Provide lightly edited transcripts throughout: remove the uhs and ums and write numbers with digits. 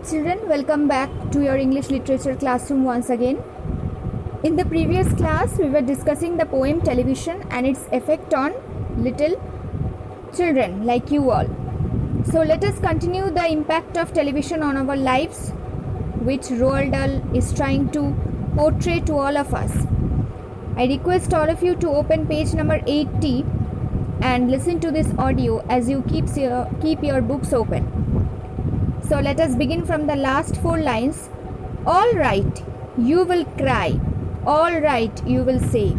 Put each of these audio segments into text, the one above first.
Children, welcome back to your English literature classroom once again. In the previous class, we were discussing the poem Television and its effect on little children like you all. So let us continue the impact of television on our lives, which Roald Dahl is trying to portray to all of us. I request all of you to open page number 80 and listen to this audio as you keep your books open. So let us begin from the last 4 lines. All right, you will cry. All right, you will say.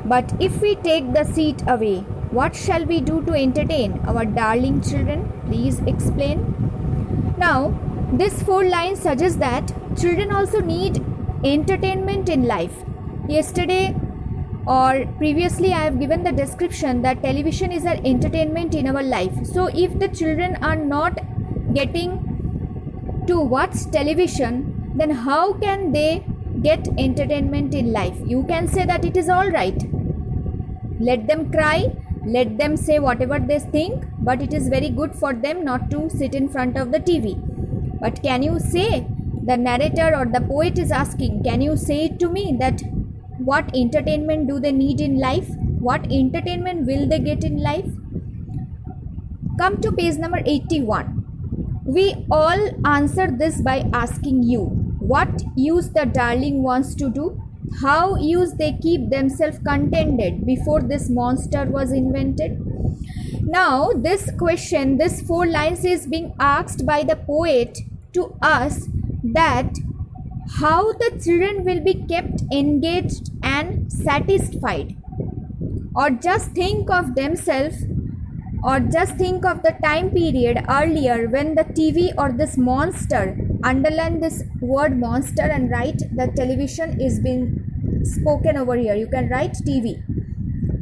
But if we take the seat away, what shall we do to entertain our darling children? Please explain. Now, this 4 lines suggest that children also need entertainment in life. Yesterday or previously I have given the description that television is an entertainment in our life. So if the children are not getting to watch television, then how can they get entertainment in life? You can say that it is all right. Let them cry, let them say whatever they think, but it is very good for them not to sit in front of the TV. But can you say, the narrator or the poet is asking, can you say it to me that what entertainment do they need in life? What entertainment will they get in life? Come to page number 81. We all answer this by asking you, what use the darling wants to do? How use they keep themselves contented before this monster was invented? Now this question, this 4 lines is being asked by the poet to us, that how the children will be kept engaged and satisfied. Or just think of themselves, or just think of the time period earlier when the TV or this monster, underline this word monster and write the television is being spoken over here. You can write TV.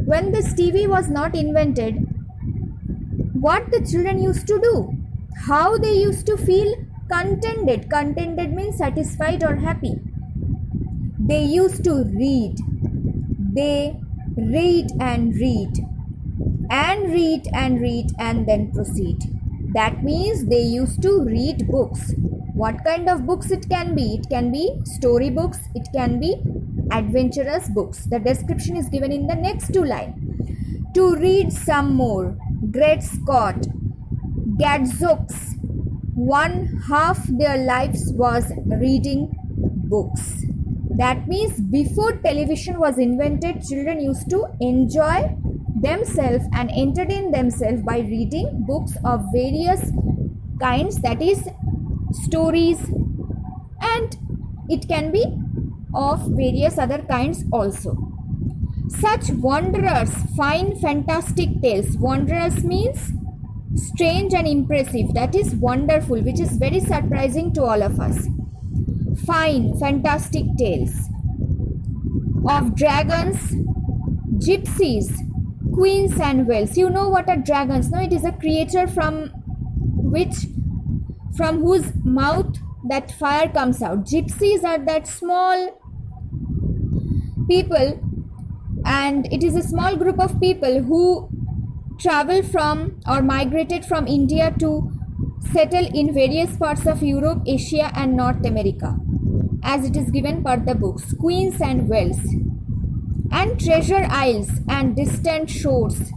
When this TV was not invented, what the children used to do? How they used to feel contented. Contented means satisfied or happy. They used to read. They read and read. And read and read and then proceed. That means they used to read books. What kind of books it can be? It can be story books. It can be adventurous books. The description is given in the next 2 lines. To read some more. Great Scott. Gadzooks. 1/2 their lives was reading books. That means before television was invented, children used to enjoy themselves and entertain themselves by reading books of various kinds, that is stories, and it can be of various other kinds also. Such wondrous, fine, fantastic tales. Wondrous means strange and impressive, that is wonderful, which is very surprising to all of us. Fine, fantastic tales of dragons, gypsies, queens and whales. You know what are dragons? No, it is a creature from whose mouth that fire comes out. Gypsies are that small people, and it is a small group of people who travel from or migrated from India to settle in various parts of Europe, Asia and North America, as it is given per the books. Queens and whales. And treasure isles and distant shores.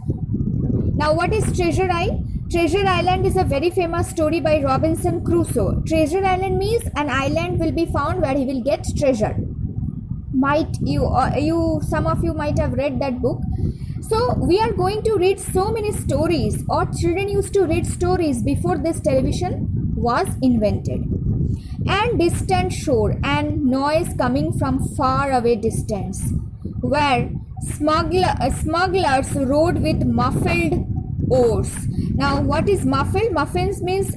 Now what is Treasure Isle? Treasure Island is a very famous story by Robinson Crusoe. Treasure Island means an island will be found where he will get treasure. Some of you might have read that book. So we are going to read so many stories, or children used to read stories before this television was invented. And distant shore, and noise coming from far away distance, where smugglers rode with muffled oars. Now what is muffled? Muffins means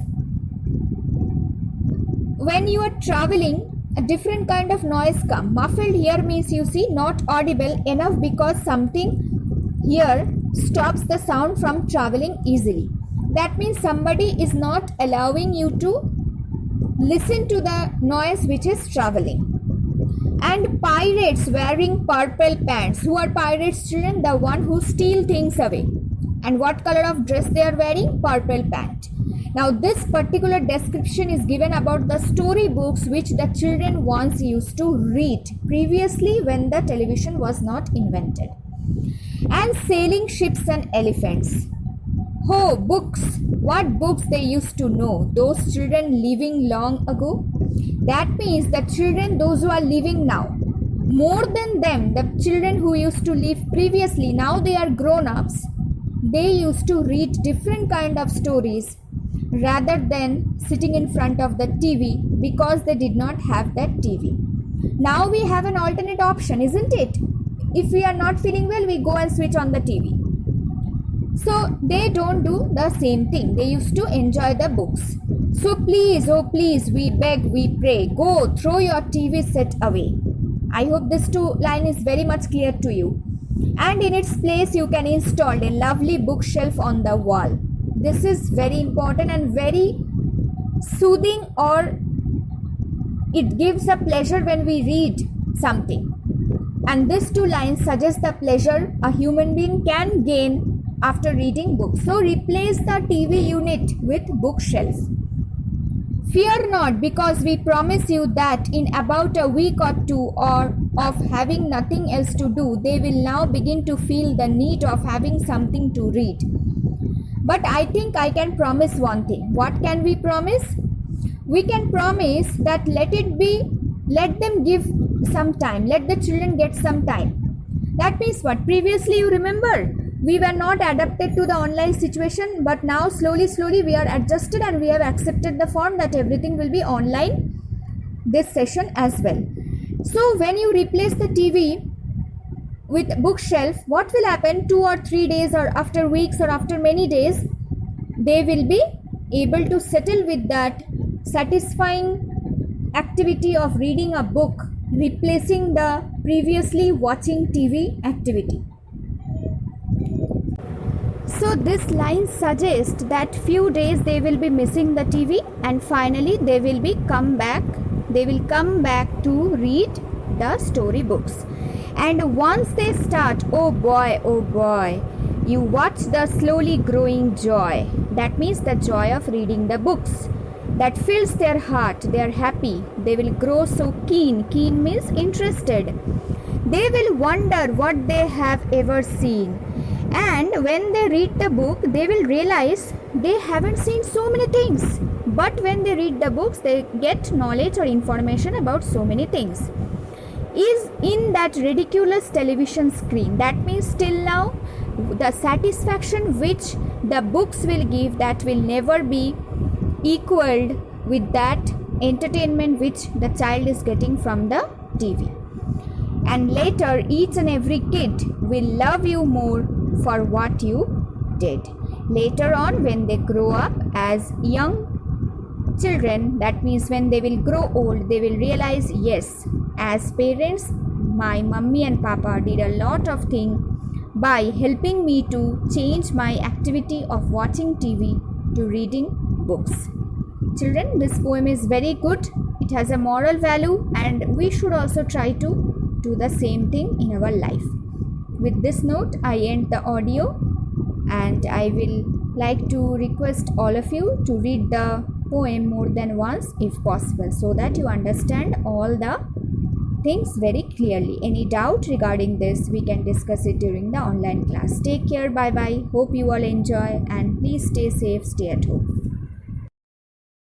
when you are traveling, a different kind of noise come. Muffled here means, you see, not audible enough because something here stops the sound from traveling easily. That means somebody is not allowing you to listen to the noise which is traveling. And pirates wearing purple pants. Who are pirates, children? The one who steal things away. And what color of dress they are wearing? Purple pant. Now this particular description is given about the story books which the children once used to read previously when the television was not invented. And sailing ships and elephants. Oh, books! What books they used to know, those children living long ago. That means the children, those who are living now, more than them, the children who used to live previously, now they are grown-ups. They used to read different kind of stories rather than sitting in front of the TV because they did not have that TV. Now we have an alternate option, isn't it? If we are not feeling well, we go and switch on the TV. So they don't do the same thing. They used to enjoy the books. So please, oh please, we beg, we pray, go throw your TV set away. I hope this line is very much clear to you. And in its place, you can install a lovely bookshelf on the wall. This is very important and very soothing, or it gives a pleasure when we read something. And these two lines suggest the pleasure a human being can gain after reading books. So replace the TV unit with bookshelf. Fear not, because we promise you that in about a week or two of having nothing else to do, they will now begin to feel the need of having something to read. But I think I can promise one thing. What can we promise? We can promise that let them give some time. Let the children get some time. That means what? Previously, you remember, we were not adapted to the online situation, but now slowly we are adjusted and we have accepted the form that everything will be online this session as well. So when you replace the TV with bookshelf, what will happen 2 or 3 days or after weeks or after many days, they will be able to settle with that satisfying activity of reading a book, replacing the previously watching TV activity. So this line suggests that few days they will be missing the TV and finally they will come back to read the story books. And once they start, oh boy, you watch the slowly growing joy. That means the joy of reading the books. That fills their heart. They are happy. They will grow so keen. Keen means interested. They will wonder what they have ever seen. And when they read the book, they will realize they haven't seen so many things. But when they read the books, they get knowledge or information about so many things. Is in that ridiculous television screen. That means till now, the satisfaction which the books will give, that will never be equaled with that entertainment which the child is getting from the TV. And later, each and every kid will love you more for what you did. Later on, when they grow up as young children, that means when they will grow old, they will realize, yes, as parents, my mummy and papa did a lot of things by helping me to change my activity of watching TV to reading books. Children, this poem is very good. It has a moral value and we should also try to do the same thing in our life. With this note, I end the audio and I will like to request all of you to read the poem more than once if possible, so that you understand all the things very clearly. Any doubt regarding this, we can discuss it during the online class. Take care. Bye bye. Hope you all enjoy and please stay safe, stay at home.